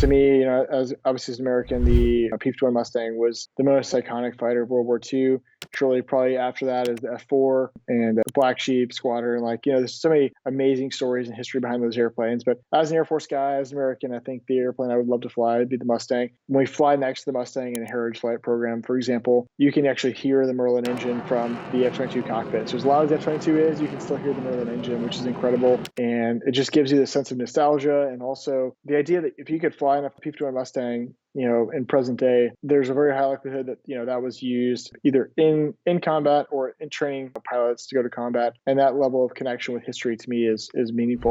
to me, as obviously as an American, the P-51 Mustang was the most iconic fighter of World War II. Surely, probably after that is the F4 and the Black Sheep Squadron. There's so many amazing stories and history behind those airplanes. But as an Air Force guy, as an American, I think the airplane I would love to fly would be the Mustang. When we fly next to the Mustang in a Heritage Flight program, for example, you can actually hear the Merlin engine from the F-22 cockpit. So as loud as the F-22 is, you can still hear the Merlin engine, which is incredible. And it just gives you the sense of nostalgia. And also the idea that if you could fly in a P-51 Mustang, in present day, there's a very high likelihood that, that was used either in combat or in training pilots to go to combat. And that level of connection with history to me is meaningful.